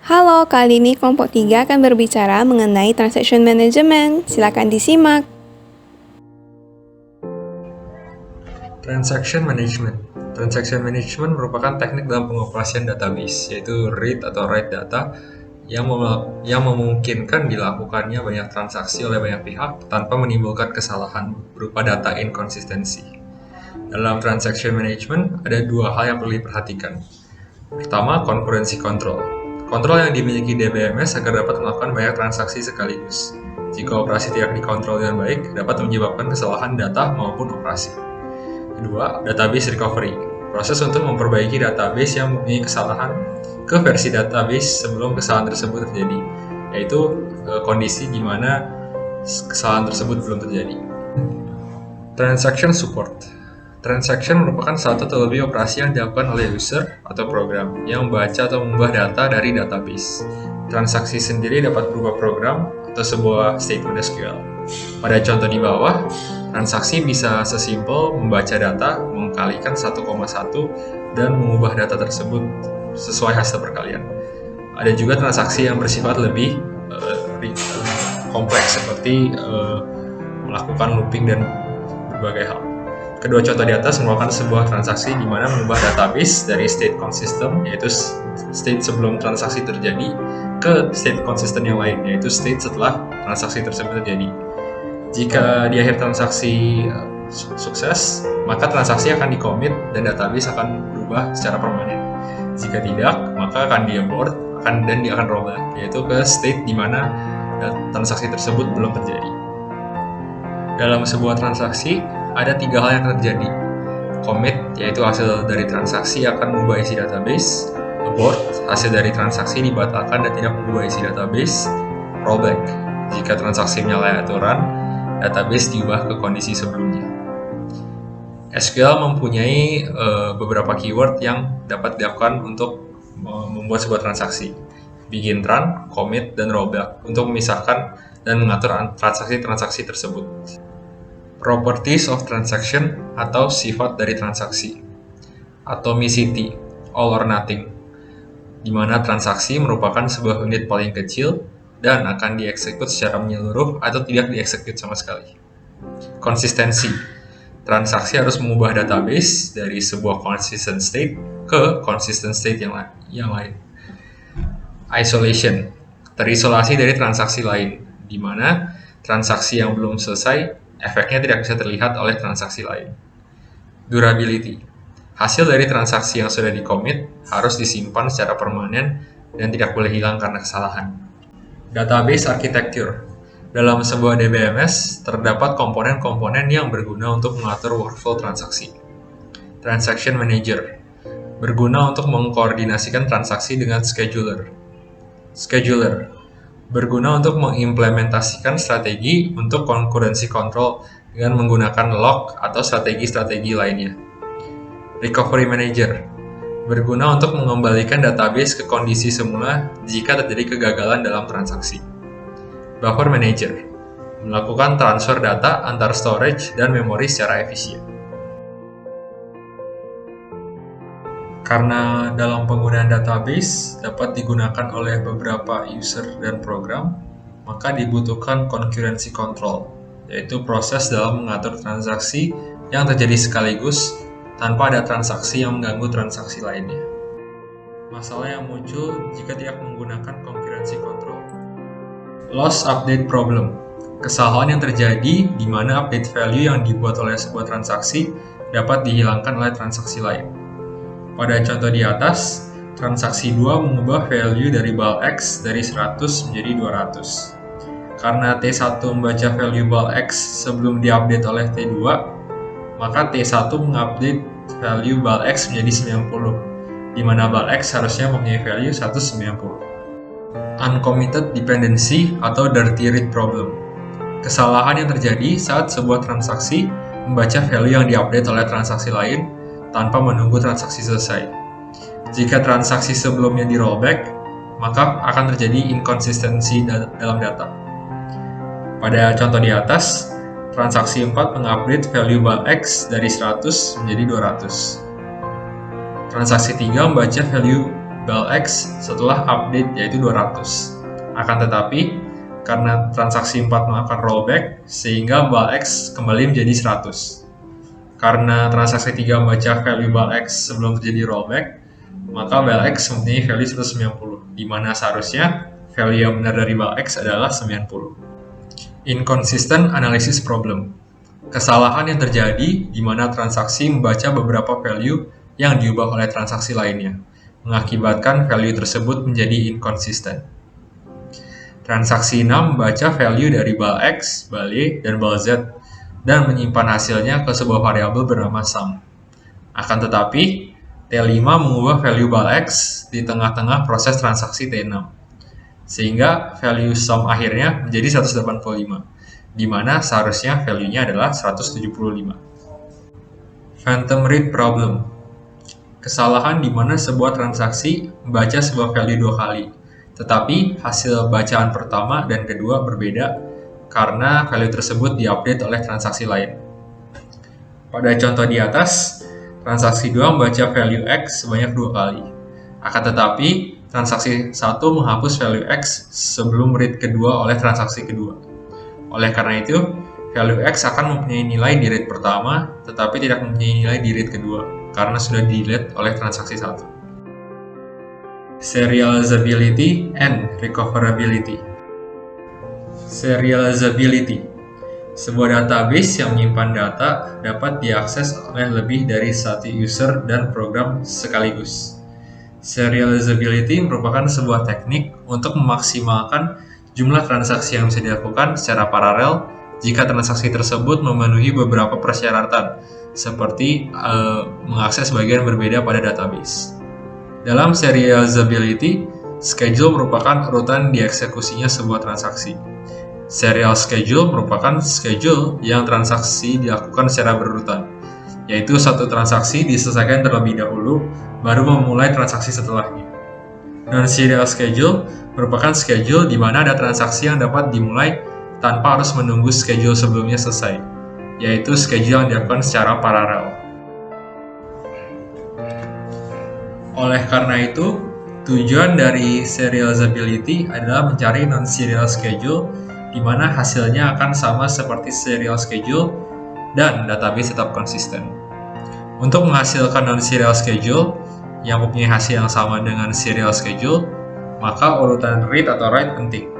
Halo, kali ini kelompok 3 akan berbicara mengenai transaction management. Silakan disimak. Transaction management. Transaction management merupakan teknik dalam pengoperasian database, yaitu read atau write data yang memungkinkan dilakukannya banyak transaksi oleh banyak pihak tanpa menimbulkan kesalahan berupa data inkonsistensi. Dalam transaction management, ada dua hal yang perlu diperhatikan. Pertama, concurrency control. Kontrol yang dimiliki DBMS agar dapat melakukan banyak transaksi sekaligus. Jika operasi tidak dikontrol dengan baik, dapat menyebabkan kesalahan data maupun operasi. Kedua, database recovery. Proses untuk memperbaiki database yang mempunyai kesalahan ke versi database sebelum kesalahan tersebut terjadi, yaitu kondisi di mana kesalahan tersebut belum terjadi. Transaction support. Transaction merupakan satu atau lebih operasi yang dilakukan oleh user atau program yang membaca atau mengubah data dari database. Transaksi sendiri dapat berupa program atau sebuah statement SQL. Pada contoh di bawah, transaksi bisa sesimpel membaca data, mengkalikan 1,1, dan mengubah data tersebut sesuai hasil perkalian. Ada juga transaksi yang bersifat lebih kompleks, seperti melakukan looping dan berbagai hal. Kedua contoh di atas merupakan sebuah transaksi di mana mengubah database dari state consistent, yaitu state sebelum transaksi terjadi, ke state consistent yang lain, yaitu state setelah transaksi tersebut terjadi. Jika di akhir transaksi sukses, maka transaksi akan di-commit dan database akan berubah secara permanen. Jika tidak, maka akan di-abort dan dia akan rollback, yaitu ke state di mana transaksi tersebut belum terjadi. Dalam sebuah transaksi, ada tiga hal yang terjadi. Commit, yaitu hasil dari transaksi akan mengubah isi database. Abort, hasil dari transaksi dibatalkan dan tidak mengubah isi database. Rollback, jika transaksi menyalahi aturan, database diubah ke kondisi sebelumnya. SQL mempunyai beberapa keyword yang dapat dilakukan untuk membuat sebuah transaksi. Begin run, commit, dan rollback untuk memisahkan dan mengatur transaksi-transaksi tersebut. Properties of transaction atau sifat dari transaksi. Atomicity, all or nothing, di mana transaksi merupakan sebuah unit paling kecil dan akan dieksekut secara menyeluruh atau tidak dieksekut sama sekali. Konsistensi, transaksi harus mengubah database dari sebuah consistent state ke consistent state yang lain. Isolation, terisolasi dari transaksi lain, di mana transaksi yang belum selesai efeknya tidak bisa terlihat oleh transaksi lain. Durability, hasil dari transaksi yang sudah di-commit harus disimpan secara permanen dan tidak boleh hilang karena kesalahan. Database architecture, dalam sebuah DBMS terdapat komponen-komponen yang berguna untuk mengatur workflow transaksi. Transaction manager, berguna untuk mengkoordinasikan transaksi dengan scheduler. Scheduler, berguna untuk mengimplementasikan strategi untuk concurrency control dengan menggunakan lock atau strategi-strategi lainnya. Recovery manager, berguna untuk mengembalikan database ke kondisi semula jika terjadi kegagalan dalam transaksi. Buffer manager, melakukan transfer data antar storage dan memori secara efisien. Karena dalam penggunaan database dapat digunakan oleh beberapa user dan program, maka dibutuhkan concurrency control, yaitu proses dalam mengatur transaksi yang terjadi sekaligus tanpa ada transaksi yang mengganggu transaksi lainnya. Masalah yang muncul jika tidak menggunakan concurrency control. Loss update problem, kesalahan yang terjadi di mana update value yang dibuat oleh sebuah transaksi dapat dihilangkan oleh transaksi lain. Pada contoh di atas, transaksi 2 mengubah value dari bal X dari 100 menjadi 200. Karena T1 membaca value bal X sebelum diupdate oleh T2, maka T1 mengupdate value bal X menjadi 90, di mana bal X harusnya mempunyai value 190. Uncommitted dependency atau dirty read problem, kesalahan yang terjadi saat sebuah transaksi membaca value yang diupdate oleh transaksi lain tanpa menunggu transaksi selesai. Jika transaksi sebelumnya di rollback, maka akan terjadi inkonsistensi dalam data. Pada contoh di atas, transaksi 4 mengupdate value bal X dari 100 menjadi 200. Transaksi 3 membaca value balX setelah update yaitu 200. Akan tetapi, karena transaksi 4 melakukan rollback, sehingga balX kembali menjadi 100. Karena transaksi 3 membaca value balX sebelum terjadi rollback, maka balX mempunyai value 190, di mana seharusnya value yang benar dari balX adalah 90. Inconsistent analysis problem. Kesalahan yang terjadi di mana transaksi membaca beberapa value yang diubah oleh transaksi lainnya, mengakibatkan value tersebut menjadi inconsistent. Transaksi 6 membaca value dari bal X, bal Y, dan bal Z, dan menyimpan hasilnya ke sebuah variabel bernama sum. Akan tetapi, T5 mengubah value bal X di tengah-tengah proses transaksi T6, sehingga value sum akhirnya menjadi 185, di mana seharusnya value-nya adalah 175. Phantom read problem. Kesalahan di mana sebuah transaksi membaca sebuah value 2 kali, tetapi hasil bacaan pertama dan kedua berbeda karena value tersebut diupdate oleh transaksi lain. Pada contoh di atas, transaksi 2 membaca value X sebanyak 2 kali. Akan tetapi, transaksi 1 menghapus value X sebelum read kedua oleh transaksi kedua. Oleh karena itu, value X akan mempunyai nilai di read pertama, tetapi tidak mempunyai nilai di read kedua, karena sudah di-delete oleh transaksi 1. Serializability and recoverability. Serializability. Sebuah database yang menyimpan data dapat diakses oleh lebih dari satu user dan program sekaligus. Serializability merupakan sebuah teknik untuk memaksimalkan jumlah transaksi yang bisa dilakukan secara paralel jika transaksi tersebut memenuhi beberapa persyaratan, seperti mengakses bagian berbeda pada database. Dalam serializability, schedule merupakan urutan dieksekusinya sebuah transaksi. Serial schedule merupakan schedule yang transaksi dilakukan secara berurutan, yaitu satu transaksi diselesaikan terlebih dahulu, baru memulai transaksi setelahnya. Non-serial schedule merupakan schedule di mana ada transaksi yang dapat dimulai tanpa harus menunggu schedule sebelumnya selesai, yaitu schedule yang dilakukan secara paralel. Oleh karena itu, tujuan dari serializability adalah mencari non-serial schedule di mana hasilnya akan sama seperti serial schedule dan database tetap konsisten. Untuk menghasilkan non-serial schedule yang mempunyai hasil yang sama dengan serial schedule, maka urutan read atau write penting.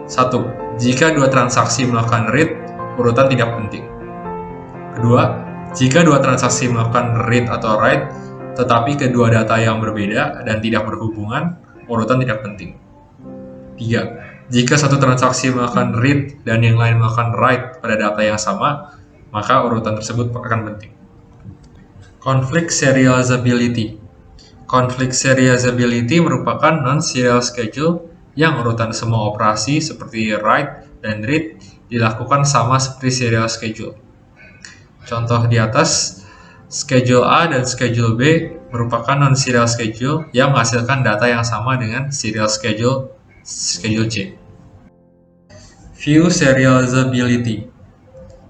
1. Jika dua transaksi melakukan read, urutan tidak penting. Kedua, jika dua transaksi melakukan read atau write, tetapi kedua data yang berbeda dan tidak berhubungan, urutan tidak penting. 3. Jika satu transaksi melakukan read dan yang lain melakukan write pada data yang sama, maka urutan tersebut akan penting. Conflict serializability. Conflict serializability merupakan non-serial schedule yang urutan semua operasi seperti write dan read dilakukan sama seperti serial schedule. Contoh di atas, schedule A dan schedule B merupakan non-serial schedule yang menghasilkan data yang sama dengan serial schedule C. View serializability.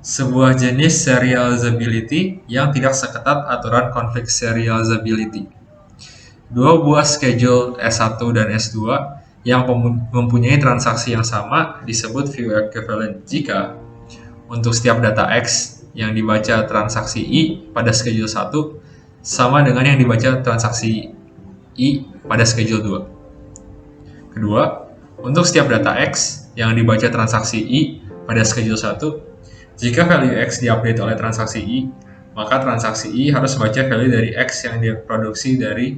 Sebuah jenis serializability yang tidak seketat aturan conflict serializability. Dua buah schedule S1 dan S2 yang mempunyai transaksi yang sama disebut view equivalent jika untuk setiap data X yang dibaca transaksi I pada schedule 1 sama dengan yang dibaca transaksi I pada schedule 2. Kedua, untuk setiap data X yang dibaca transaksi I pada schedule 1, jika value X diupdate oleh transaksi I, maka transaksi I harus membaca value dari X yang diproduksi dari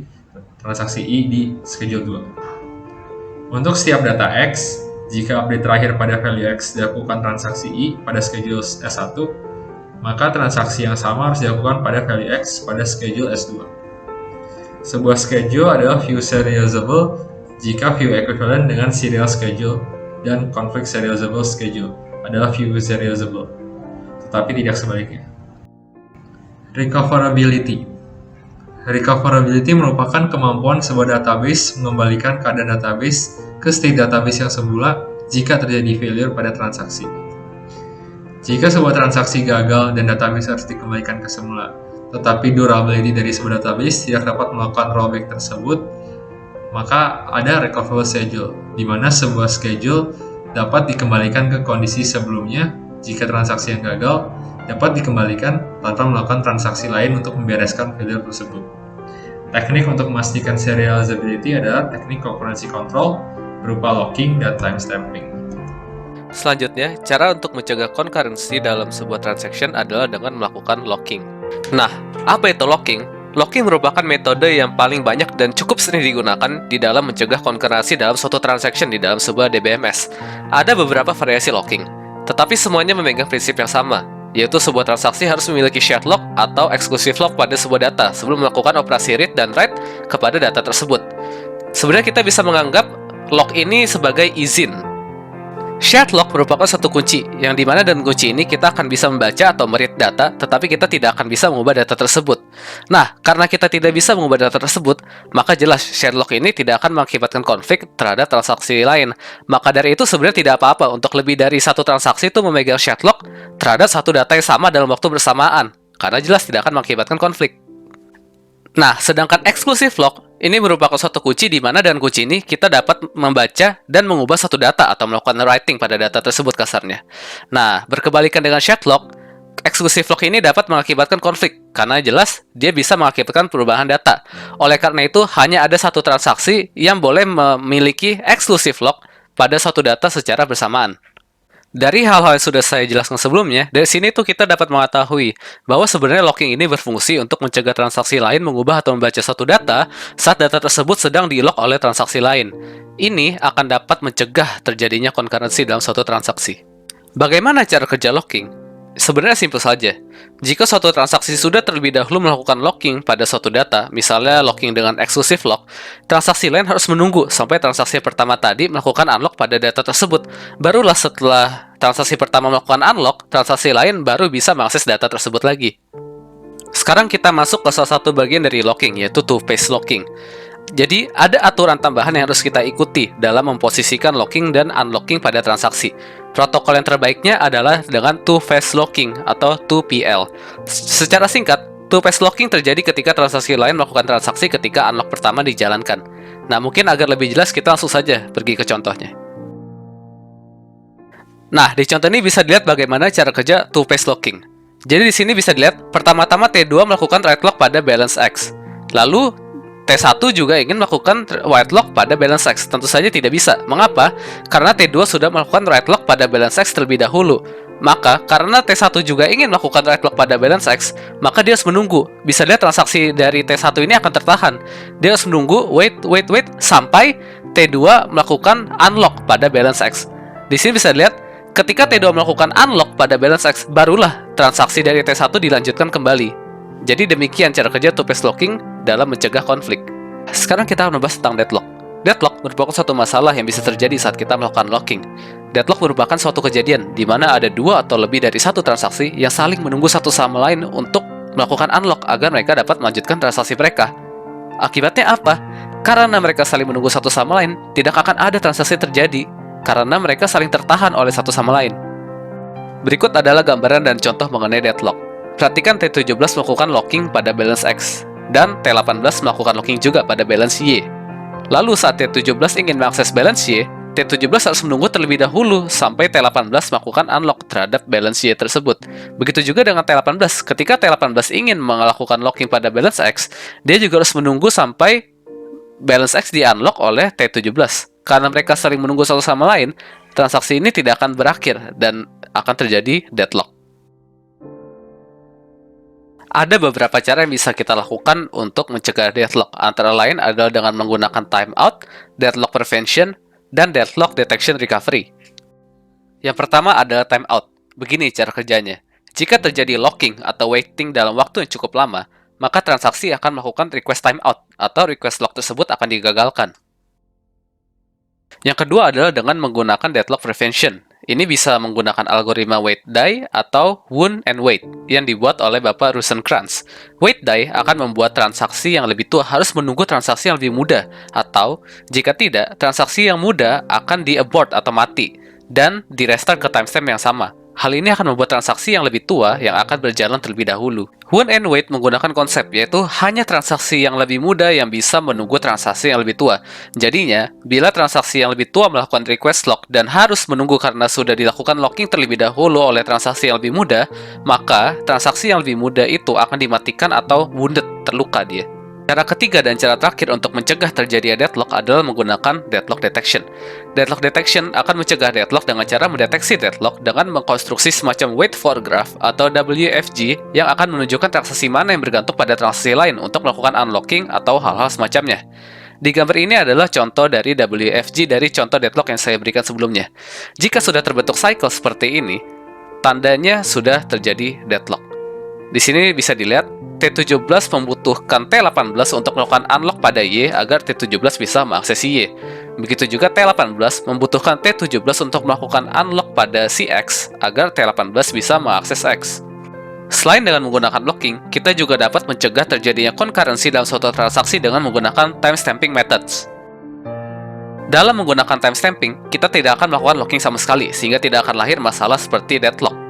transaksi I di schedule 2. Untuk setiap data X, jika update terakhir pada value X dilakukan transaksi I pada schedule S1, maka transaksi yang sama harus dilakukan pada value X pada schedule S2. Sebuah schedule adalah view serializable jika view equivalent dengan serial schedule dan conflict serializable schedule adalah view serializable, tetapi tidak sebaliknya. Recoverability. Recoverability merupakan kemampuan sebuah database mengembalikan keadaan database ke state database yang semula jika terjadi failure pada transaksi. Jika sebuah transaksi gagal dan database harus dikembalikan ke semula, tetapi durability dari sebuah database tidak dapat melakukan rollback tersebut, maka ada recoverable schedule, di mana sebuah schedule dapat dikembalikan ke kondisi sebelumnya jika transaksi yang gagal dapat dikembalikan tanpa melakukan transaksi lain untuk membereskan failure tersebut. Teknik untuk memastikan serializability adalah teknik concurrency control berupa locking dan timestamping. Selanjutnya, cara untuk mencegah concurrency dalam sebuah transaction adalah dengan melakukan locking. Nah, apa itu locking? Locking merupakan metode yang paling banyak dan cukup sering digunakan di dalam mencegah concurrency dalam suatu transaction di dalam sebuah DBMS. Ada beberapa variasi locking, tetapi semuanya memegang prinsip yang sama, yaitu sebuah transaksi harus memiliki shared lock atau exclusive lock pada sebuah data sebelum melakukan operasi read dan write kepada data tersebut. Sebenarnya kita bisa menganggap lock ini sebagai izin. Shared lock merupakan satu kunci, yang dimana dengan kunci ini kita akan bisa membaca atau meread data, tetapi kita tidak akan bisa mengubah data tersebut. Nah, karena kita tidak bisa mengubah data tersebut, maka jelas shared lock ini tidak akan mengakibatkan konflik terhadap transaksi lain. Maka dari itu sebenarnya tidak apa-apa untuk lebih dari satu transaksi itu memegang shared lock terhadap satu data yang sama dalam waktu bersamaan, karena jelas tidak akan mengakibatkan konflik. Nah, sedangkan exclusive lock ini merupakan suatu kunci di mana dengan kunci ini kita dapat membaca dan mengubah satu data atau melakukan writing pada data tersebut kasarnya. Nah, berkebalikan dengan shared lock, exclusive lock ini dapat mengakibatkan konflik karena jelas dia bisa mengakibatkan perubahan data. Oleh karena itu, hanya ada satu transaksi yang boleh memiliki exclusive lock pada suatu data secara bersamaan. Dari hal-hal yang sudah saya jelaskan sebelumnya, dari sini tuh kita dapat mengetahui bahwa sebenarnya locking ini berfungsi untuk mencegah transaksi lain mengubah atau membaca suatu data saat data tersebut sedang di-lock oleh transaksi lain. Ini akan dapat mencegah terjadinya concurrency dalam suatu transaksi. Bagaimana cara kerja locking? Sebenarnya simpel saja. Jika suatu transaksi sudah terlebih dahulu melakukan locking pada suatu data, misalnya locking dengan exclusive lock, transaksi lain harus menunggu sampai transaksi pertama tadi melakukan unlock pada data tersebut. Barulah setelah transaksi pertama melakukan unlock, transaksi lain baru bisa mengakses data tersebut lagi. Sekarang kita masuk ke salah satu bagian dari locking, yaitu two-phase locking. Jadi, ada aturan tambahan yang harus kita ikuti dalam memposisikan locking dan unlocking pada transaksi. Protokol yang terbaiknya adalah dengan two-phase locking atau 2PL. Secara singkat, two-phase locking terjadi ketika transaksi lain melakukan transaksi ketika unlock pertama dijalankan. Nah, mungkin agar lebih jelas kita langsung saja pergi ke contohnya. Nah, di contoh ini bisa dilihat bagaimana cara kerja two-phase locking. Jadi di sini bisa dilihat, pertama-tama T2 melakukan write lock pada balance X. Lalu T1 juga ingin melakukan write lock pada balance X. Tentu saja tidak bisa. Mengapa? Karena T2 sudah melakukan write lock pada balance X terlebih dahulu. Maka, karena T1 juga ingin melakukan write lock pada balance X, maka dia harus menunggu. Bisa lihat transaksi dari T1 ini akan tertahan. Dia harus menunggu, wait, sampai T2 melakukan unlock pada balance X. Di sini bisa lihat, ketika T2 melakukan unlock pada balance X, barulah transaksi dari T1 dilanjutkan kembali. Jadi demikian cara kerja two-phase locking dalam mencegah konflik. Sekarang kita akan membahas tentang deadlock. Deadlock merupakan suatu masalah yang bisa terjadi saat kita melakukan locking. Deadlock merupakan suatu kejadian di mana ada dua atau lebih dari satu transaksi yang saling menunggu satu sama lain untuk melakukan unlock agar mereka dapat melanjutkan transaksi mereka. Akibatnya apa? Karena mereka saling menunggu satu sama lain, tidak akan ada transaksi terjadi karena mereka saling tertahan oleh satu sama lain. Berikut adalah gambaran dan contoh mengenai deadlock. Perhatikan T17 melakukan locking pada balance X, dan T18 melakukan locking juga pada balance Y. Lalu saat T17 ingin mengakses balance Y, T17 harus menunggu terlebih dahulu sampai T18 melakukan unlock terhadap balance Y tersebut. Begitu juga dengan T18, ketika T18 ingin melakukan locking pada balance X, dia juga harus menunggu sampai balance X di-unlock oleh T17. Karena mereka saling menunggu satu sama lain, transaksi ini tidak akan berakhir dan akan terjadi deadlock. Ada beberapa cara yang bisa kita lakukan untuk mencegah deadlock. Antara lain adalah dengan menggunakan timeout, deadlock prevention, dan deadlock detection recovery. Yang pertama adalah timeout. Begini cara kerjanya. Jika terjadi locking atau waiting dalam waktu yang cukup lama, maka transaksi akan melakukan request timeout atau request lock tersebut akan digagalkan. Yang kedua adalah dengan menggunakan deadlock prevention. Ini bisa menggunakan algoritma wait die atau wound and wait yang dibuat oleh Bapak Rosenkrantz. Wait die akan membuat transaksi yang lebih tua harus menunggu transaksi yang lebih muda, atau jika tidak, transaksi yang muda akan di-abort atau mati dan di-restart ke timestamp yang sama. Hal ini akan membuat transaksi yang lebih tua yang akan berjalan terlebih dahulu. Woon and Wade menggunakan konsep yaitu hanya transaksi yang lebih muda yang bisa menunggu transaksi yang lebih tua. Jadinya, bila transaksi yang lebih tua melakukan request lock dan harus menunggu karena sudah dilakukan locking terlebih dahulu oleh transaksi yang lebih muda, maka transaksi yang lebih muda itu akan dimatikan atau wounded, terluka dia. Cara ketiga dan cara terakhir untuk mencegah terjadinya deadlock adalah menggunakan deadlock detection. Deadlock detection akan mencegah deadlock dengan cara mendeteksi deadlock dengan mengkonstruksi semacam wait for graph atau WFG yang akan menunjukkan transaksi mana yang bergantung pada transaksi lain untuk melakukan unlocking atau hal-hal semacamnya. Di gambar ini adalah contoh dari WFG dari contoh deadlock yang saya berikan sebelumnya. Jika sudah terbentuk cycle seperti ini, tandanya sudah terjadi deadlock. Di sini bisa dilihat T17 membutuhkan T18 untuk melakukan unlock pada Y agar T17 bisa mengakses Y. Begitu juga T18 membutuhkan T17 untuk melakukan unlock pada si X agar T18 bisa mengakses X. Selain dengan menggunakan locking, kita juga dapat mencegah terjadinya concurrency dalam suatu transaksi dengan menggunakan timestamping methods. Dalam menggunakan timestamping, kita tidak akan melakukan locking sama sekali, sehingga tidak akan lahir masalah seperti deadlock.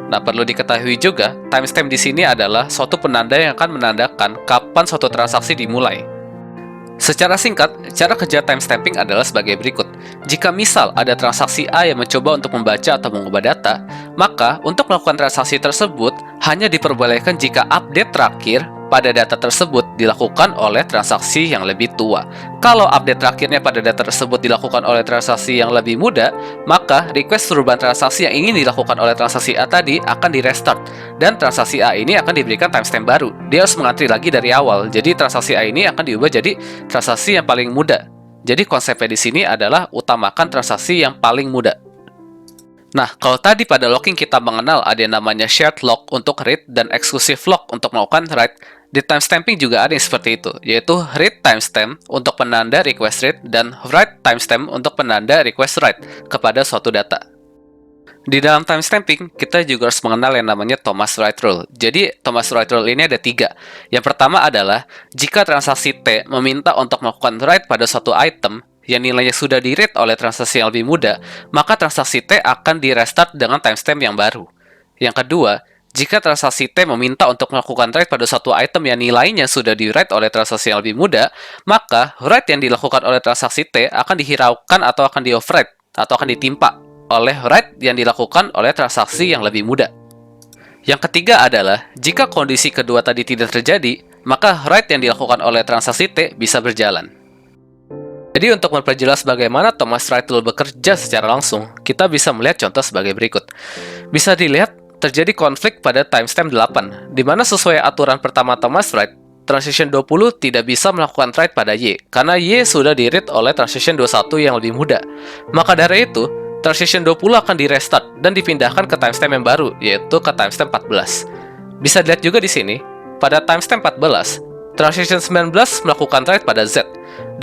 Nah, perlu diketahui juga, timestamp di sini adalah suatu penanda yang akan menandakan kapan suatu transaksi dimulai. Secara singkat, cara kerja timestamping adalah sebagai berikut. Jika misal ada transaksi A yang mencoba untuk membaca atau mengubah data, maka untuk melakukan transaksi tersebut hanya diperbolehkan jika update terakhir pada data tersebut dilakukan oleh transaksi yang lebih tua. Kalau update terakhirnya pada data tersebut dilakukan oleh transaksi yang lebih muda, maka request perubahan transaksi yang ingin dilakukan oleh transaksi A tadi akan di-restart, dan transaksi A ini akan diberikan timestamp baru. Dia harus mengantri lagi dari awal, jadi transaksi A ini akan diubah jadi transaksi yang paling muda. Jadi konsepnya di sini adalah utamakan transaksi yang paling muda. Nah, kalau tadi pada locking kita mengenal ada yang namanya shared lock untuk read dan exclusive lock untuk melakukan write, di timestamping juga ada yang seperti itu, yaitu read timestamp untuk penanda request read dan write timestamp untuk penanda request write kepada suatu data. Di dalam timestamping, kita juga harus mengenal yang namanya Thomas Wright Rule. Jadi, Thomas Wright Rule ini ada 3. Yang pertama adalah, jika transaksi T meminta untuk melakukan write pada suatu item yang nilainya sudah di-read oleh transaksi yang lebih muda, maka transaksi T akan di-restart dengan timestamp yang baru. Yang kedua, jika transaksi T meminta untuk melakukan write pada suatu item yang nilainya sudah di-write oleh transaksi yang lebih muda, maka write yang dilakukan oleh transaksi T akan dihiraukan atau akan di-overwrite atau akan ditimpa oleh write yang dilakukan oleh transaksi yang lebih muda. Yang ketiga adalah, jika kondisi kedua tadi tidak terjadi, maka write yang dilakukan oleh transaksi T bisa berjalan. Jadi untuk memperjelas bagaimana Thomas Wright Rule bekerja secara langsung, kita bisa melihat contoh sebagai berikut. Bisa dilihat, terjadi konflik pada timestamp 8, di mana sesuai aturan pertama Thomas Wright, transaction 20 tidak bisa melakukan write pada Y, karena Y sudah di-read oleh transaction 21 yang lebih muda. Maka dari itu, transaction 20 akan di-restart dan dipindahkan ke timestamp yang baru, yaitu ke timestamp 14. Bisa dilihat juga di sini, pada timestamp 14, transaction 19 melakukan write pada Z,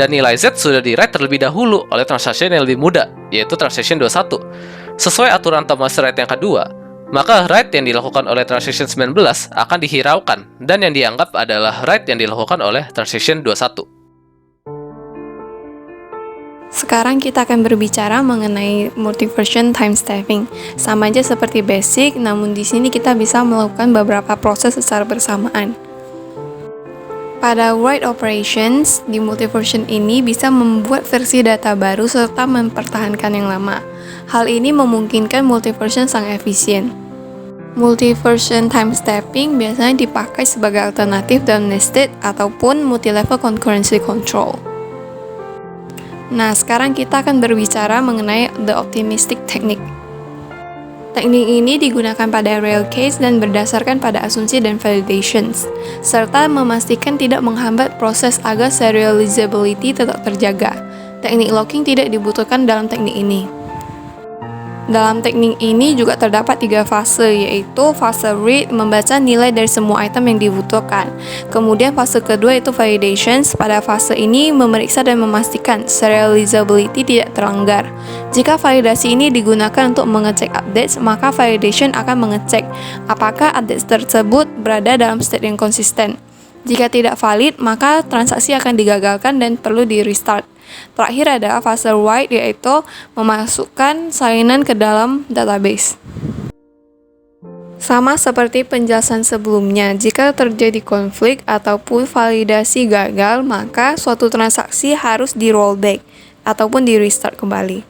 dan nilai Z sudah di-write terlebih dahulu oleh transaction yang lebih muda, yaitu transaction 21. Sesuai aturan Thomas Wright yang kedua, maka write yang dilakukan oleh transaction 19 akan dihiraukan, dan yang dianggap adalah write yang dilakukan oleh transaction 21. Sekarang kita akan berbicara mengenai multi-version timestamping. Sama aja seperti basic, namun di sini kita bisa melakukan beberapa proses secara bersamaan. Pada write operations, di multi-version ini bisa membuat versi data baru serta mempertahankan yang lama. Hal ini memungkinkan multi-version sangat efisien. Multi-version timestamping biasanya dipakai sebagai alternatif dalam nested ataupun multi-level concurrency control. Nah, sekarang kita akan berbicara mengenai the optimistic technique. Teknik ini digunakan pada real case dan berdasarkan pada asumsi dan validations, serta memastikan tidak menghambat proses agar serializability tetap terjaga. Teknik locking tidak dibutuhkan dalam teknik ini. Dalam teknik ini juga terdapat 3 fase, yaitu fase read, membaca nilai dari semua item yang dibutuhkan. Kemudian fase kedua yaitu validations. Pada fase ini memeriksa dan memastikan serializability tidak terlanggar. Jika validasi ini digunakan untuk mengecek updates, maka validation akan mengecek apakah updates tersebut berada dalam state yang konsisten. Jika tidak valid, maka transaksi akan digagalkan dan perlu di-restart. Terakhir adalah fase write, yaitu memasukkan salinan ke dalam database. Sama seperti penjelasan sebelumnya, jika terjadi konflik ataupun validasi gagal, maka suatu transaksi harus di rollback ataupun di restart kembali.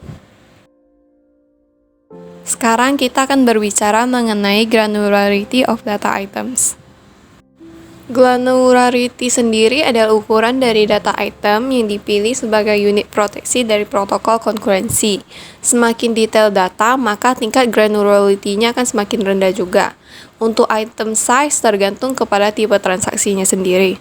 Sekarang kita akan berbicara mengenai granularity of data items. Granularity sendiri adalah ukuran dari data item yang dipilih sebagai unit proteksi dari protokol konkurensi. Semakin detail data, maka tingkat granularity-nya akan semakin rendah juga. Untuk item size tergantung kepada tipe transaksinya sendiri.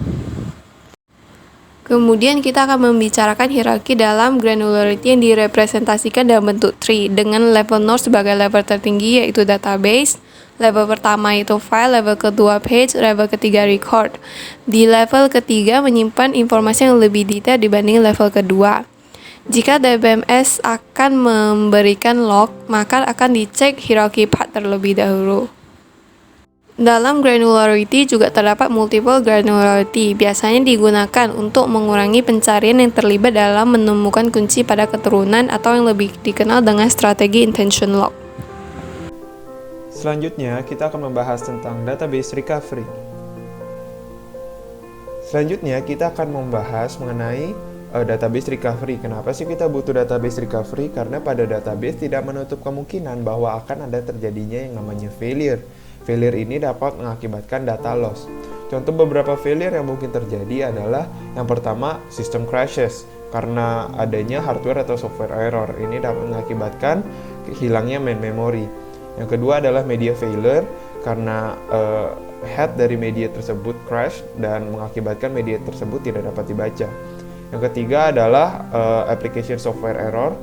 Kemudian kita akan membicarakan hierarki dalam granularity yang direpresentasikan dalam bentuk tree dengan level 0 sebagai level tertinggi yaitu database. Level pertama itu file, level kedua page, level ketiga record. Di level ketiga menyimpan informasi yang lebih detail dibanding level kedua. Jika DBMS akan memberikan log, maka akan dicek hierarchy path terlebih dahulu. Dalam granularity juga terdapat multiple granularity, biasanya digunakan untuk mengurangi pencarian yang terlibat dalam menemukan kunci pada keturunan atau yang lebih dikenal dengan strategi intention lock. Selanjutnya, kita akan membahas tentang database recovery. Selanjutnya, kita akan membahas mengenai database recovery. Kenapa sih kita butuh database recovery? Karena pada database tidak menutup kemungkinan bahwa akan ada terjadinya yang namanya failure. Failure ini dapat mengakibatkan data loss. Contoh beberapa failure yang mungkin terjadi adalah yang pertama, system crashes. Karena adanya hardware atau software error. Ini dapat mengakibatkan hilangnya main memory. Yang kedua adalah media failure karena head dari media tersebut crash dan mengakibatkan media tersebut tidak dapat dibaca. Yang ketiga adalah application software error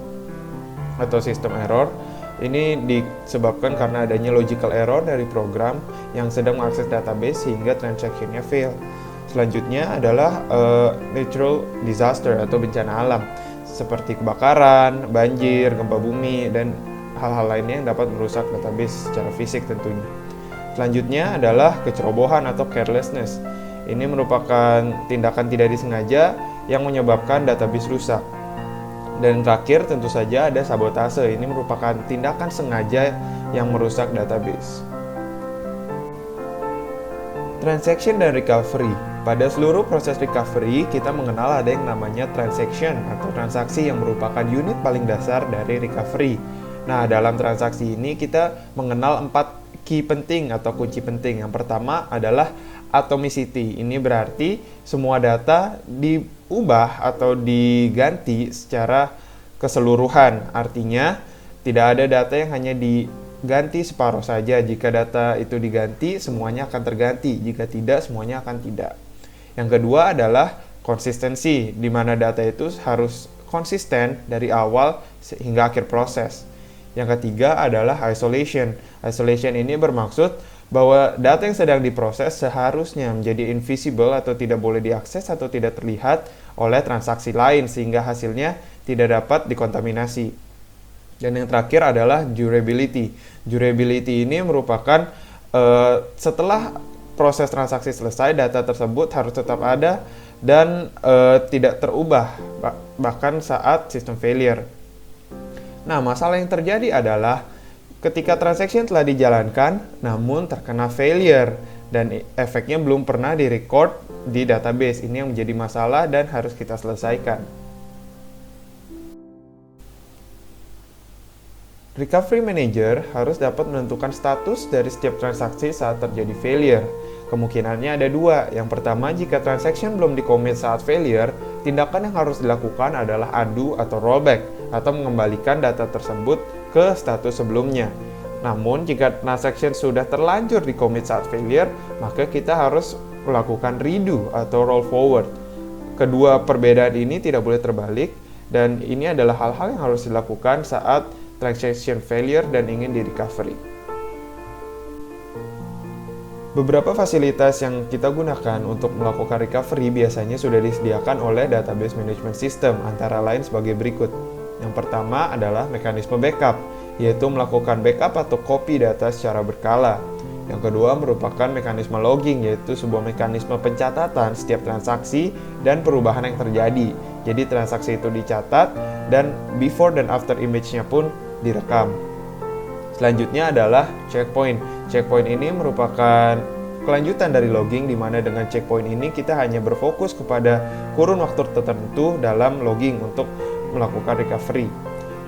atau system error. Ini disebabkan karena adanya logical error dari program yang sedang mengakses database sehingga transaction-nya fail. Selanjutnya adalah natural disaster atau bencana alam seperti kebakaran, banjir, gempa bumi, dan hal-hal lainnya yang dapat merusak database secara fisik tentunya. Selanjutnya adalah kecerobohan atau carelessness. Ini merupakan tindakan tidak disengaja yang menyebabkan database rusak. Dan terakhir tentu saja ada sabotase. Ini merupakan tindakan sengaja yang merusak database. Transaction dan recovery. Pada seluruh proses recovery, kita mengenal ada yang namanya transaction atau transaksi yang merupakan unit paling dasar dari recovery. Nah, dalam transaksi ini kita mengenal 4 key penting atau kunci penting. Yang pertama adalah atomicity. Ini berarti semua data diubah atau diganti secara keseluruhan. Artinya, tidak ada data yang hanya diganti separuh saja. Jika data itu diganti, semuanya akan terganti. Jika tidak, semuanya akan tidak. Yang kedua adalah konsistensi, di mana data itu harus konsisten dari awal hingga akhir proses. Yang ketiga adalah isolation. Isolation ini bermaksud bahwa data yang sedang diproses seharusnya menjadi invisible atau tidak boleh diakses atau tidak terlihat oleh transaksi lain sehingga hasilnya tidak dapat dikontaminasi. Dan yang terakhir adalah durability. Durability ini merupakan setelah proses transaksi selesai, data tersebut harus tetap ada dan tidak terubah bahkan saat sistem failure. Nah, masalah yang terjadi adalah ketika transaction telah dijalankan, namun terkena failure dan efeknya belum pernah direcord di database. Ini yang menjadi masalah dan harus kita selesaikan. Recovery Manager harus dapat menentukan status dari setiap transaksi saat terjadi failure. Kemungkinannya ada dua. Yang pertama, jika transaction belum di-commit saat failure, tindakan yang harus dilakukan adalah undo atau rollback, atau mengembalikan data tersebut ke status sebelumnya. Namun, jika transaction sudah terlanjur di-commit saat failure, maka kita harus melakukan redo atau roll forward. Kedua perbedaan ini tidak boleh terbalik, dan ini adalah hal-hal yang harus dilakukan saat transaction failure dan ingin di-recovery. Beberapa fasilitas yang kita gunakan untuk melakukan recovery biasanya sudah disediakan oleh database management system, antara lain sebagai berikut. Yang pertama adalah mekanisme backup, yaitu melakukan backup atau copy data secara berkala. Yang kedua merupakan mekanisme logging, yaitu sebuah mekanisme pencatatan setiap transaksi dan perubahan yang terjadi. Jadi transaksi itu dicatat dan before dan after image-nya pun direkam. Selanjutnya adalah checkpoint. Checkpoint ini merupakan kelanjutan dari logging, di mana dengan checkpoint ini kita hanya berfokus kepada kurun waktu tertentu dalam logging untuk melakukan recovery.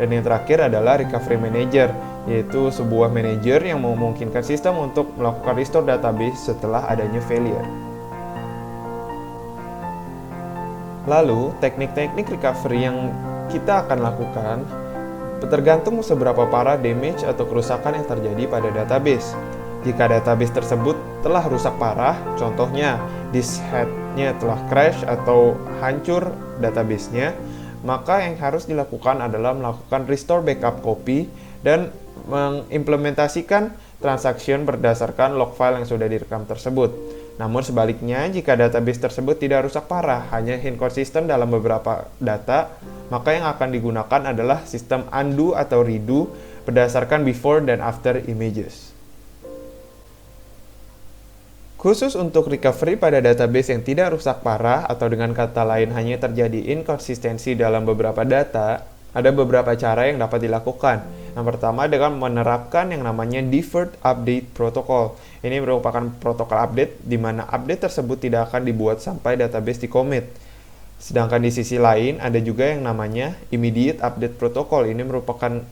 Dan yang terakhir adalah recovery manager, yaitu sebuah manager yang memungkinkan sistem untuk melakukan restore database setelah adanya failure. Lalu, teknik-teknik recovery yang kita akan lakukan tergantung seberapa parah damage atau kerusakan yang terjadi pada database. Jika database tersebut telah rusak parah, contohnya disk head-nya telah crash atau hancur database-nya, maka yang harus dilakukan adalah melakukan restore backup copy dan mengimplementasikan transaction berdasarkan log file yang sudah direkam tersebut. Namun sebaliknya, jika database tersebut tidak rusak parah, hanya inconsistent dalam beberapa data, maka yang akan digunakan adalah sistem undo atau redo berdasarkan before dan after images. Khusus untuk recovery pada database yang tidak rusak parah atau dengan kata lain hanya terjadi inkonsistensi dalam beberapa data, ada beberapa cara yang dapat dilakukan. Yang pertama dengan menerapkan yang namanya Deferred Update Protocol. Ini merupakan protokol update di mana update tersebut tidak akan dibuat sampai database di-commit. Sedangkan di sisi lain ada juga yang namanya Immediate Update Protocol. Ini merupakan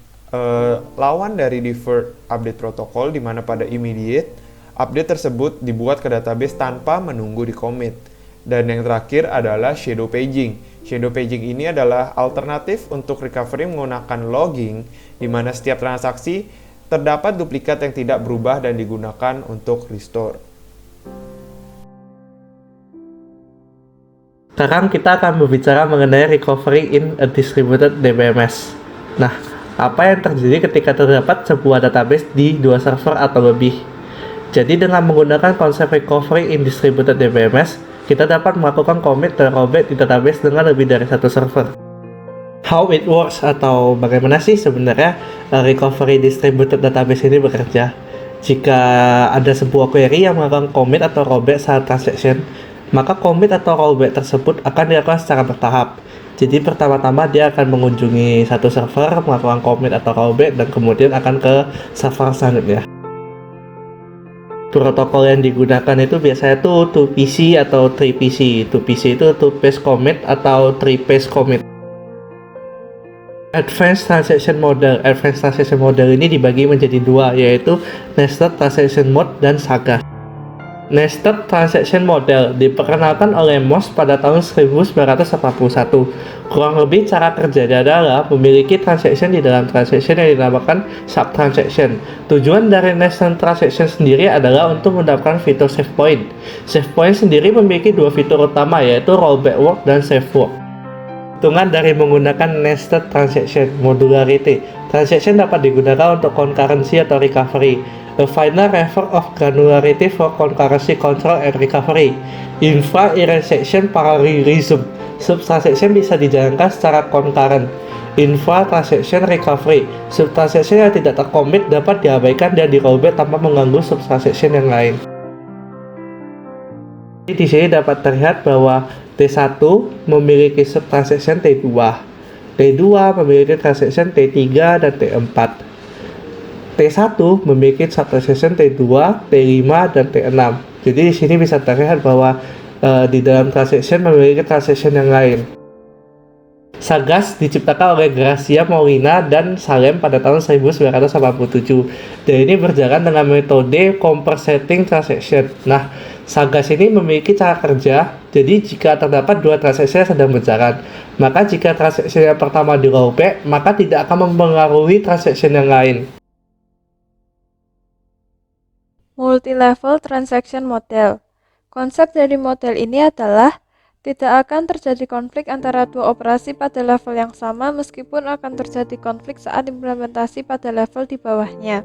lawan dari Deferred Update Protocol, di mana pada immediate update tersebut dibuat ke database tanpa menunggu di-commit. Dan yang terakhir adalah shadow paging. Shadow paging ini adalah alternatif untuk recovery menggunakan logging, di mana setiap transaksi terdapat duplikat yang tidak berubah dan digunakan untuk restore. Sekarang kita akan berbicara mengenai recovery in a distributed DBMS. Nah, apa yang terjadi ketika terdapat sebuah database di dua server atau lebih? Jadi dengan menggunakan konsep recovery in distributed DBMS, kita dapat melakukan commit dan rollback di database dengan lebih dari satu server. How it works atau bagaimana sih sebenarnya recovery distributed database ini bekerja? Jika ada sebuah query yang melakukan commit atau rollback saat transaction, maka commit atau rollback tersebut akan dilakukan secara bertahap. Jadi pertama-tama dia akan mengunjungi satu server, melakukan commit atau rollback, dan kemudian akan ke server selanjutnya. Protokol yang digunakan itu biasanya tuh 2PC atau 3PC. 2PC itu 2 phase commit atau 3 phase commit. Advanced Transaction Model. Advanced Transaction Model ini dibagi menjadi dua, yaitu Nested Transaction Mode dan Saga. Nested Transaction Model diperkenalkan oleh Moss pada tahun 1981. Kurang lebih cara kerjanya adalah memiliki transaction di dalam transaction yang dinamakan sub-transaction. Tujuan dari Nested Transaction sendiri adalah untuk mendapatkan fitur save point. Save point sendiri memiliki dua fitur utama, yaitu rollback work dan save work. Hitungan dari menggunakan Nested Transaction Modularity. Transaction dapat digunakan untuk concurrency atau recovery. A final refer of granularity for concurrency control and recovery. Infra-transaction parallelism. Sub-transaction bisa dijalankan secara concurrent. Infra-transaction recovery. Sub-transaction yang tidak tercommit dapat diabaikan dan di-rollback tanpa mengganggu sub-transaction yang lain. Di sini dapat terlihat bahwa T1 memiliki sub-transaction T2. T2 memiliki transaction T3 dan T4. T1 memiliki sub-transaction T2, T5, dan T6. Jadi di sini bisa terlihat bahwa di dalam transaction memiliki transaction yang lain. Sagas diciptakan oleh Gracia Molina dan Salem pada tahun 1987. Dan ini berjalan dengan metode compensating transaction. Nah, Sagas ini memiliki cara kerja. Jadi jika terdapat dua transaksi yang sedang berjalan, maka jika transaksi yang pertama di rollback, maka tidak akan mempengaruhi transaksi yang lain. Multi-level transaction model. Konsep dari model ini adalah tidak akan terjadi konflik antara dua operasi pada level yang sama meskipun akan terjadi konflik saat implementasi pada level di bawahnya.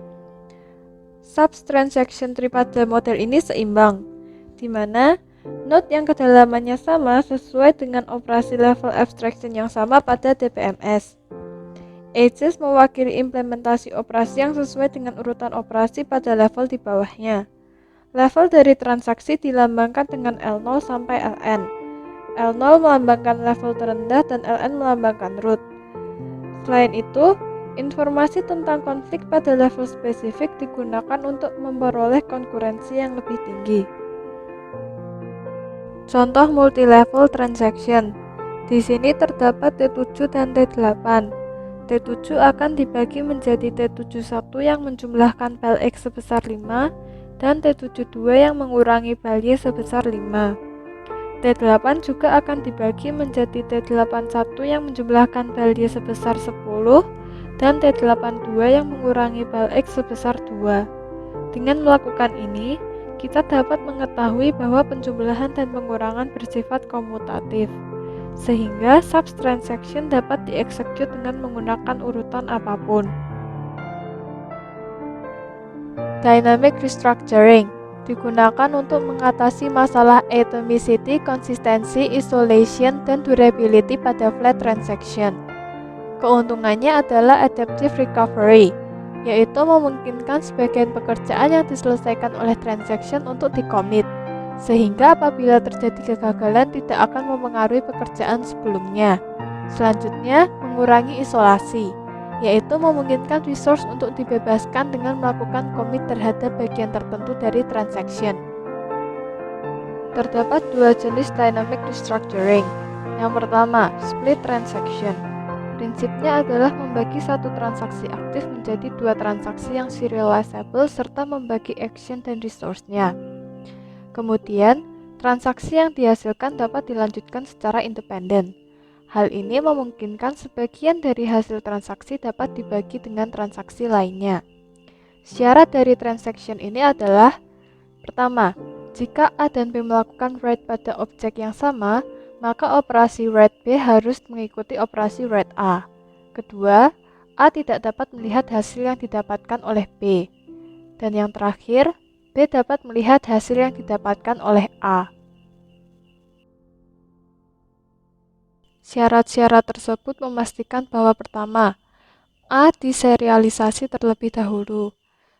Sub-transaction tree pada model ini seimbang, di mana node yang kedalamannya sama sesuai dengan operasi level abstraction yang sama pada DBMS. Edges mewakili implementasi operasi yang sesuai dengan urutan operasi pada level di bawahnya. Level dari transaksi dilambangkan dengan L0 sampai Ln. L0 melambangkan level terendah dan Ln melambangkan root. Selain itu, Informasi tentang konflik pada level spesifik digunakan untuk memperoleh konkurensi yang lebih tinggi. Contoh multi-level transaction. Di sini terdapat T7 dan T8. T7 akan dibagi menjadi T71 yang menjumlahkan file X sebesar 5 dan T72 yang mengurangi file Y sebesar 5. T8 juga akan dibagi menjadi T81 yang menjumlahkan file Y sebesar 10 dan T82 yang mengurangi file X sebesar 2. Dengan melakukan ini, kita dapat mengetahui bahwa penjumlahan dan pengurangan bersifat komutatif, sehingga subtransaction dapat dieksekut dengan menggunakan urutan apapun. Dynamic restructuring digunakan untuk mengatasi masalah atomicity, consistency, isolation, dan durability pada flat transaction. Keuntungannya adalah adaptive recovery, yaitu memungkinkan sebagian pekerjaan yang diselesaikan oleh transaction untuk di-commit, sehingga apabila terjadi kegagalan tidak akan mempengaruhi pekerjaan sebelumnya. Selanjutnya, mengurangi isolasi, yaitu memungkinkan resource untuk dibebaskan dengan melakukan commit terhadap bagian tertentu dari transaction. Terdapat dua jenis dynamic restructuring. Yang pertama, split transaction. Prinsipnya adalah membagi satu transaksi aktif menjadi dua transaksi yang serializable serta membagi action dan resource-nya. Kemudian, transaksi yang dihasilkan dapat dilanjutkan secara independen. Hal ini memungkinkan sebagian dari hasil transaksi dapat dibagi dengan transaksi lainnya. Syarat dari transaction ini adalah: pertama, jika A dan B melakukan write pada objek yang sama, maka operasi write B harus mengikuti operasi write A. Kedua, A tidak dapat melihat hasil yang didapatkan oleh B. Dan yang terakhir, B dapat melihat hasil yang didapatkan oleh A. Syarat-syarat tersebut memastikan bahwa pertama, A diserialisasi terlebih dahulu.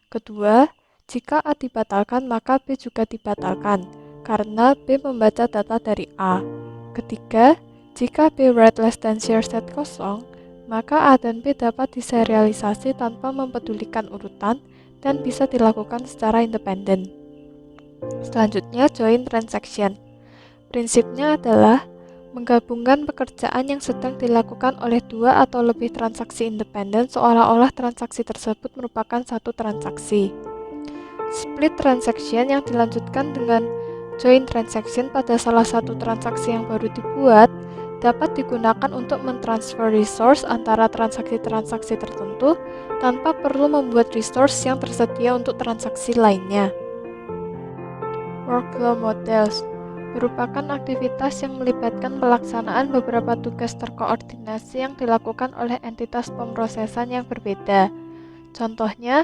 Kedua, jika A dibatalkan maka B juga dibatalkan, karena B membaca data dari A. Ketiga, jika B write less than share set kosong, maka A dan B dapat diserialisasi tanpa mempedulikan urutan dan bisa dilakukan secara independen. Selanjutnya, join transaction. Prinsipnya adalah menggabungkan pekerjaan yang sedang dilakukan oleh dua atau lebih transaksi independen seolah-olah transaksi tersebut merupakan satu transaksi. Split transaction yang dilanjutkan dengan join transaction pada salah satu transaksi yang baru dibuat dapat digunakan untuk mentransfer resource antara transaksi-transaksi tertentu tanpa perlu membuat resource yang tersedia untuk transaksi lainnya. Workflow models merupakan aktivitas yang melibatkan pelaksanaan beberapa tugas terkoordinasi yang dilakukan oleh entitas pemrosesan yang berbeda. Contohnya,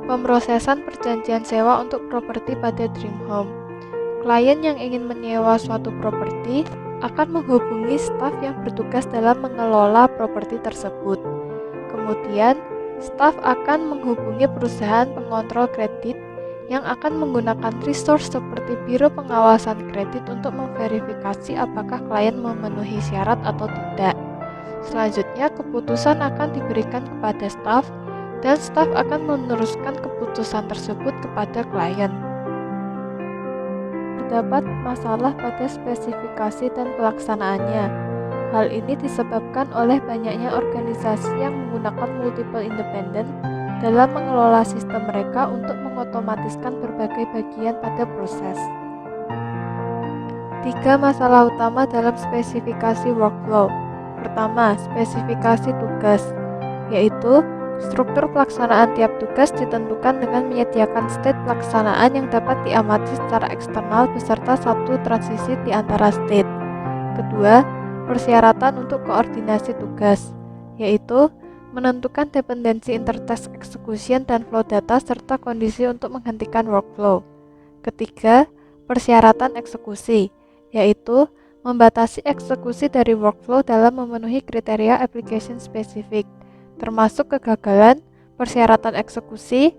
pemrosesan perjanjian sewa untuk properti pada Dream Home. Klien yang ingin menyewa suatu properti akan menghubungi staf yang bertugas dalam mengelola properti tersebut. Kemudian, staf akan menghubungi perusahaan pengontrol kredit yang akan menggunakan resource seperti Biro Pengawasan Kredit untuk memverifikasi apakah klien memenuhi syarat atau tidak. Selanjutnya, keputusan akan diberikan kepada staf, dan staf akan meneruskan keputusan tersebut kepada klien. Terdapat masalah pada spesifikasi dan pelaksanaannya. Hal ini disebabkan oleh banyaknya organisasi yang menggunakan multiple independent dalam mengelola sistem mereka untuk mengotomatiskan berbagai bagian pada proses. 3 masalah utama dalam spesifikasi workflow. Pertama, spesifikasi tugas, yaitu struktur pelaksanaan tiap tugas ditentukan dengan menyediakan state pelaksanaan yang dapat diamati secara eksternal beserta satu transisi di antara state. Kedua, persyaratan untuk koordinasi tugas, yaitu menentukan dependensi intertask execution dan flow data serta kondisi untuk menghentikan workflow. Ketiga, persyaratan eksekusi, yaitu membatasi eksekusi dari workflow dalam memenuhi kriteria application specific, termasuk kegagalan, persyaratan eksekusi,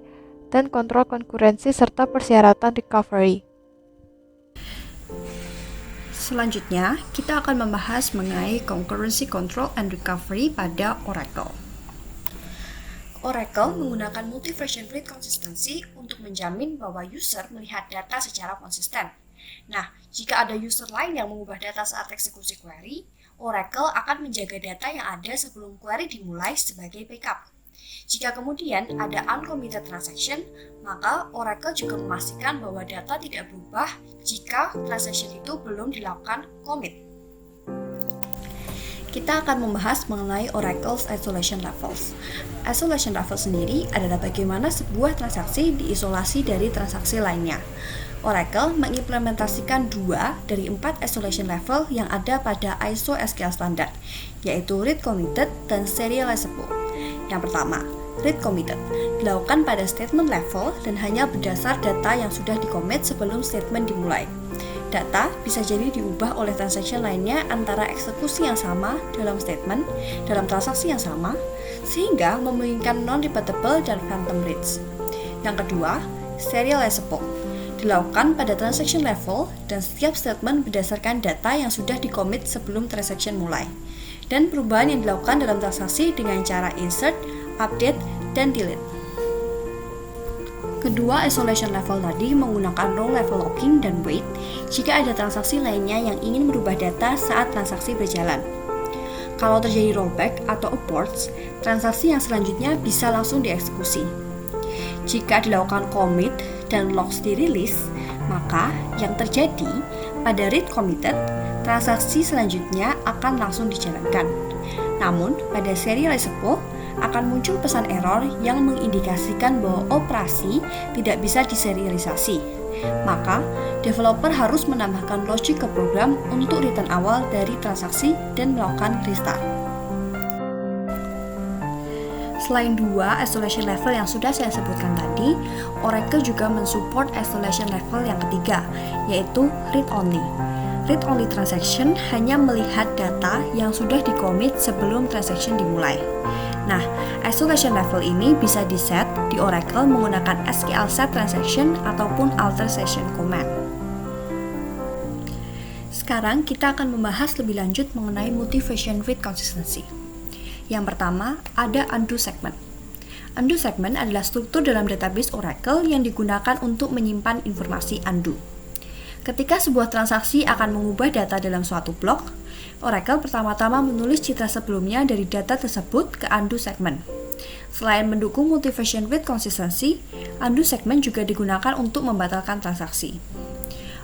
dan kontrol konkurensi serta persyaratan recovery. Selanjutnya, kita akan membahas mengenai concurrency control and recovery pada Oracle. Oracle menggunakan multi-version read consistency untuk menjamin bahwa user melihat data secara konsisten. Nah, jika ada user lain yang mengubah data saat eksekusi query, Oracle akan menjaga data yang ada sebelum query dimulai sebagai backup. Jika kemudian ada uncommitted transaction, maka Oracle juga memastikan bahwa data tidak berubah jika transaction itu belum dilakukan commit. Kita akan membahas mengenai Oracle's Isolation Levels. Isolation Level sendiri adalah bagaimana sebuah transaksi diisolasi dari transaksi lainnya. Oracle mengimplementasikan 2 dari 4 isolation level yang ada pada ISO SQL standard, yaitu read committed dan serializable. Yang pertama, read committed dilakukan pada statement level dan hanya berdasar data yang sudah di-commit sebelum statement dimulai. Data bisa jadi diubah oleh transaction lainnya antara eksekusi yang sama dalam statement, dalam transaksi yang sama, sehingga memungkinkan non-repeatable dan phantom reads. Yang kedua, serializable dilakukan pada transaction level dan setiap statement berdasarkan data yang sudah di-commit sebelum transaction mulai, dan perubahan yang dilakukan dalam transaksi dengan cara insert, update, dan delete. Kedua isolation level tadi menggunakan row level locking dan wait jika ada transaksi lainnya yang ingin merubah data saat transaksi berjalan. Kalau terjadi rollback atau aborts, transaksi yang selanjutnya bisa langsung dieksekusi. Jika dilakukan commit dan logs dirilis, maka yang terjadi pada read committed, transaksi selanjutnya akan langsung dijalankan. Namun, pada serializable, akan muncul pesan error yang mengindikasikan bahwa operasi tidak bisa diserialisasi. Maka, developer harus menambahkan logic ke program untuk return awal dari transaksi dan melakukan restart. Selain 2 isolation level yang sudah saya sebutkan tadi, Oracle juga mensupport isolation level yang ketiga, yaitu read-only. Read-only transaction hanya melihat data yang sudah di-commit sebelum transaction dimulai. Nah, isolation level ini bisa di-set di Oracle menggunakan SQL set transaction ataupun alter session command. Sekarang kita akan membahas lebih lanjut mengenai multi-version read consistency. Yang pertama, ada undo segment. Undo segment adalah struktur dalam database Oracle yang digunakan untuk menyimpan informasi undo. Ketika sebuah transaksi akan mengubah data dalam suatu blok, Oracle pertama-tama menulis citra sebelumnya dari data tersebut ke undo segment. Selain mendukung multi-version read consistency, undo segment juga digunakan untuk membatalkan transaksi.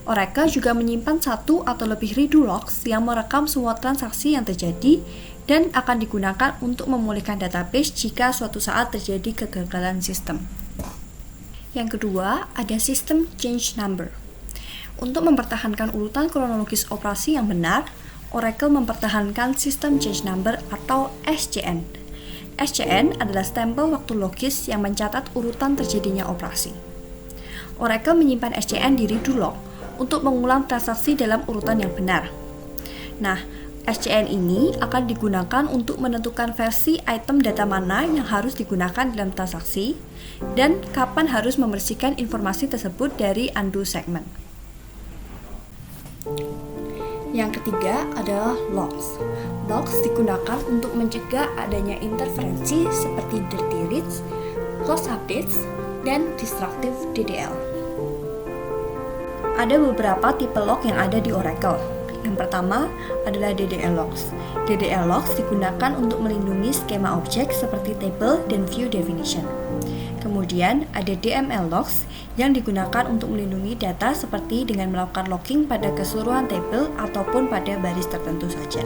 Oracle juga menyimpan 1 atau lebih redo logs yang merekam semua transaksi yang terjadi dan akan digunakan untuk memulihkan database jika suatu saat terjadi kegagalan sistem. Yang kedua, ada system change number. Untuk mempertahankan urutan kronologis operasi yang benar, Oracle mempertahankan System Change Number atau SCN. SCN adalah stempel waktu logis yang mencatat urutan terjadinya operasi. Oracle menyimpan SCN di redo log untuk mengulang transaksi dalam urutan yang benar. Nah, SCN ini akan digunakan untuk menentukan versi item data mana yang harus digunakan dalam transaksi dan kapan harus membersihkan informasi tersebut dari undo segment. Yang ketiga adalah logs. Logs digunakan untuk mencegah adanya interferensi seperti dirty reads, loss updates, dan destructive DDL. Ada beberapa tipe log yang ada di Oracle. Yang pertama adalah DDL logs. DDL logs digunakan untuk melindungi skema objek seperti table dan view definition. Kemudian ada DML logs yang digunakan untuk melindungi data seperti dengan melakukan logging pada keseluruhan table ataupun pada baris tertentu saja.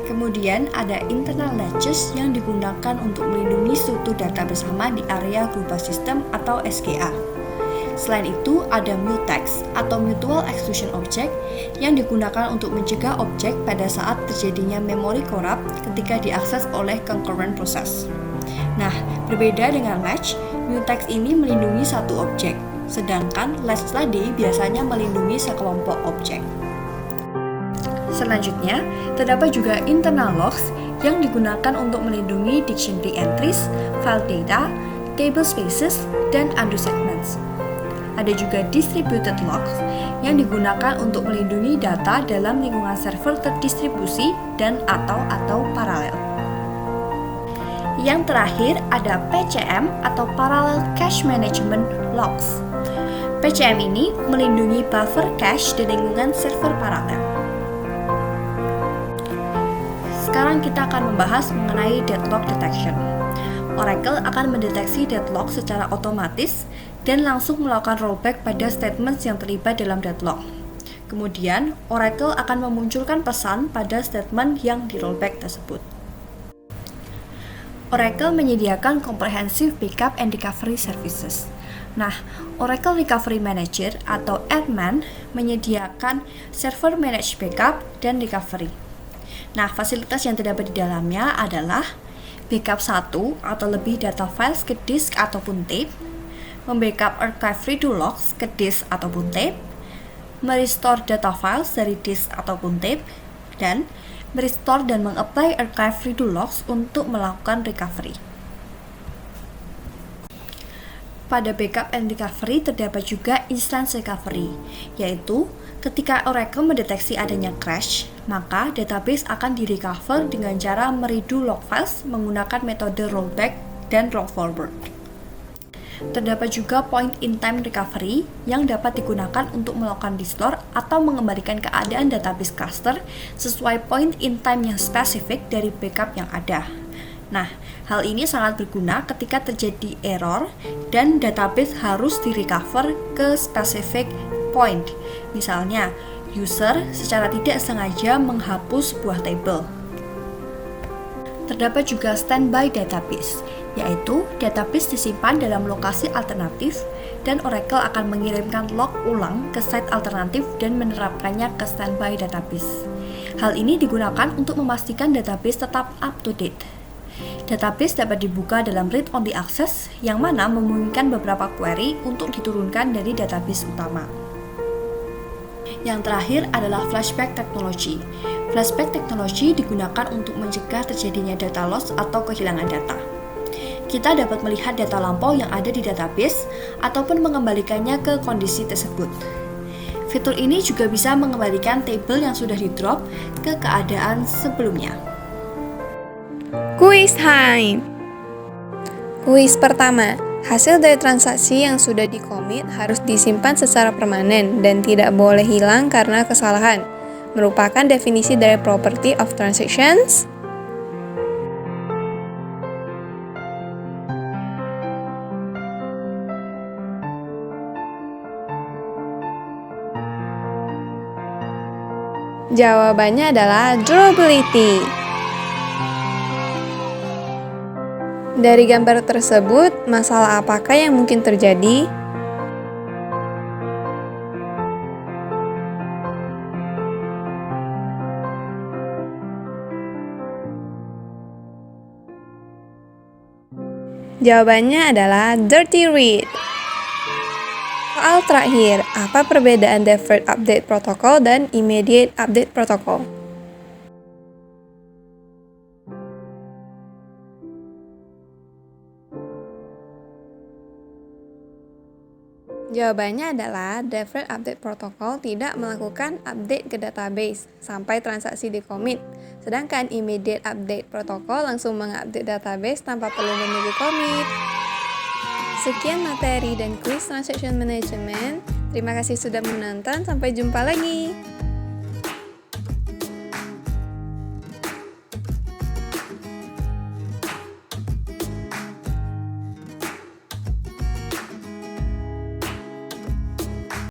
Kemudian ada internal latches yang digunakan untuk melindungi struktur data bersama di area Global System atau SGA. Selain itu, ada mutex atau Mutual Exclusion Object yang digunakan untuk mencegah objek pada saat terjadinya memory corrupt ketika diakses oleh concurrent process. Nah, berbeda dengan latch, mutex ini melindungi satu objek, sedangkan latch tadi biasanya melindungi sekelompok objek. Selanjutnya, terdapat juga internal logs yang digunakan untuk melindungi dictionary entries, file data, table spaces, dan undo segments. Ada juga distributed logs yang digunakan untuk melindungi data dalam lingkungan server terdistribusi dan atau paralel. Yang terakhir ada PCM atau Parallel Cache Management Logs. PCM ini melindungi buffer cache di lingkungan server paralel. Sekarang kita akan membahas mengenai deadlock detection. Oracle akan mendeteksi deadlock secara otomatis dan langsung melakukan rollback pada statements yang terlibat dalam deadlock. Kemudian, Oracle akan memunculkan pesan pada statement yang di rollback tersebut. Oracle menyediakan comprehensive backup and recovery services. Nah, Oracle Recovery Manager atau Admin menyediakan server managed backup dan recovery. Nah, fasilitas yang terdapat di dalamnya adalah backup 1 atau lebih data files ke disk ataupun tape, membackup archive redo logs ke disk ataupun tape, merestore data files dari disk ataupun tape, dan merestore dan mengapply archive redo logs untuk melakukan recovery. Pada backup and recovery terdapat juga instance recovery, yaitu ketika Oracle mendeteksi adanya crash, maka database akan direcover dengan cara meredo log files menggunakan metode rollback dan roll forward. Terdapat juga point in time recovery yang dapat digunakan untuk melakukan restore atau mengembalikan keadaan database cluster sesuai point in time yang spesifik dari backup yang ada. Nah, hal ini sangat berguna ketika terjadi error dan database harus direcover ke specific point. Misalnya, user secara tidak sengaja menghapus sebuah table. Terdapat juga standby database, yaitu database disimpan dalam lokasi alternatif dan Oracle akan mengirimkan log ulang ke site alternatif dan menerapkannya ke standby database. Hal ini digunakan untuk memastikan database tetap up to date. Database dapat dibuka dalam read-only access, yang mana memungkinkan beberapa query untuk diturunkan dari database utama. Yang terakhir adalah flashback technology. Flashback technology digunakan untuk mencegah terjadinya data loss atau kehilangan data. Kita dapat melihat data lampau yang ada di database ataupun mengembalikannya ke kondisi tersebut. Fitur ini juga bisa mengembalikan table yang sudah di-drop ke keadaan sebelumnya. Quiz time! Kuis pertama, hasil dari transaksi yang sudah dikomit harus disimpan secara permanen dan tidak boleh hilang karena kesalahan. Merupakan definisi dari property of transactions. Jawabannya adalah durability. Dari gambar tersebut, masalah apakah yang mungkin terjadi? Jawabannya adalah dirty read. Soal terakhir, apa perbedaan deferred update protocol dan immediate update protocol? Jawabannya adalah deferred update protocol tidak melakukan update ke database sampai transaksi di-commit. Sedangkan immediate update protocol langsung mengupdate database tanpa perlu menunggu commit. Sekian materi dan quiz transaction management. Terima kasih sudah menonton, sampai jumpa lagi.